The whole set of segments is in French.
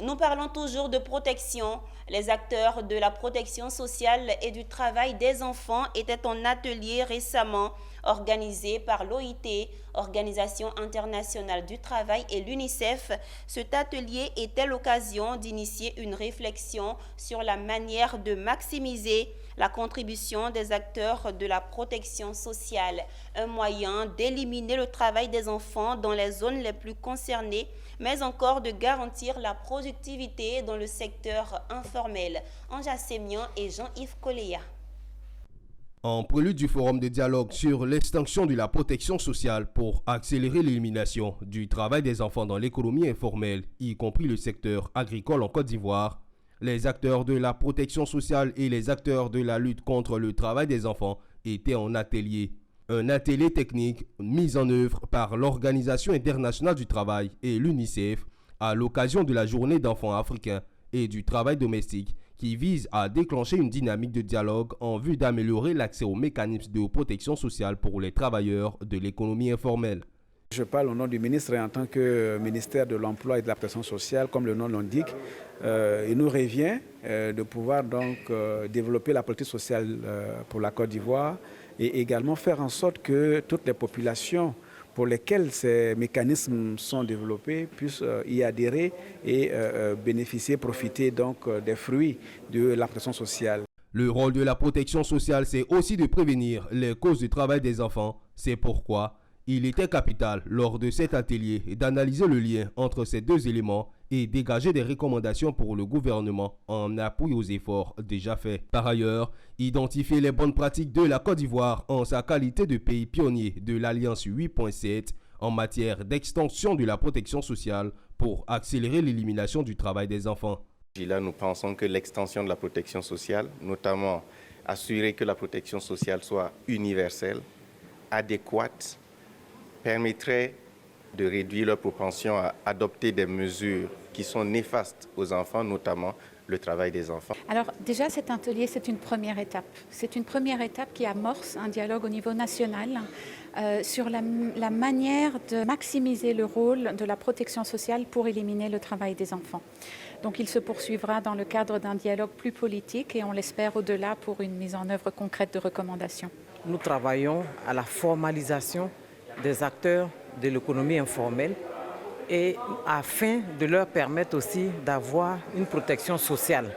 Nous parlons toujours de protection. Les acteurs de la protection sociale et du travail des enfants étaient en atelier récemment organisé par l'OIT, Organisation internationale du travail, et l'UNICEF. Cet atelier était l'occasion d'initier une réflexion sur la manière de maximiser la contribution des acteurs de la protection sociale, un moyen d'éliminer le travail des enfants dans les zones les plus concernées, mais encore de garantir la productivité dans le secteur informel. Anja Sémian et Jean-Yves Coléa. En prélude du forum de dialogue sur l'extinction de la protection sociale pour accélérer l'élimination du travail des enfants dans l'économie informelle, y compris le secteur agricole en Côte d'Ivoire, les acteurs de la protection sociale et les acteurs de la lutte contre le travail des enfants étaient en atelier. Un atelier technique mis en œuvre par l'Organisation internationale du travail et l'UNICEF à l'occasion de la journée d'enfants africains et du travail domestique qui vise à déclencher une dynamique de dialogue en vue d'améliorer l'accès aux mécanismes de protection sociale pour les travailleurs de l'économie informelle. Je parle au nom du ministre et en tant que ministère de l'Emploi et de la Protection sociale, comme le nom l'indique. Il nous revient de pouvoir donc développer la politique sociale pour la Côte d'Ivoire et également faire en sorte que toutes les populations pour lesquelles ces mécanismes sont développés puissent y adhérer et bénéficier, profiter donc des fruits de la protection sociale. Le rôle de la protection sociale, c'est aussi de prévenir les causes du travail des enfants. C'est pourquoi il était capital, lors de cet atelier, d'analyser le lien entre ces deux éléments et dégager des recommandations pour le gouvernement en appui aux efforts déjà faits. Par ailleurs, identifier les bonnes pratiques de la Côte d'Ivoire en sa qualité de pays pionnier de l'Alliance 8.7 en matière d'extension de la protection sociale pour accélérer l'élimination du travail des enfants. Là, nous pensons que l'extension de la protection sociale, notamment assurer que la protection sociale soit universelle, adéquate, permettrait de réduire leur propension à adopter des mesures qui sont néfastes aux enfants, notamment le travail des enfants. Alors déjà, cet atelier, c'est une première étape. C'est une première étape qui amorce un dialogue au niveau national sur la manière de maximiser le rôle de la protection sociale pour éliminer le travail des enfants. Donc il se poursuivra dans le cadre d'un dialogue plus politique et on l'espère au-delà pour une mise en œuvre concrète de recommandations. Nous travaillons à la formalisation des acteurs de l'économie informelle et afin de leur permettre aussi d'avoir une protection sociale.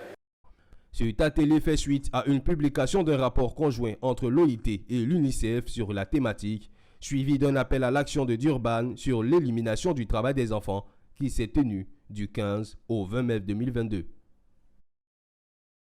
Cet atelier fait suite à une publication d'un rapport conjoint entre l'OIT et l'UNICEF sur la thématique, suivi d'un appel à l'action de Durban sur l'élimination du travail des enfants qui s'est tenu du 15 au 20 mai 2022.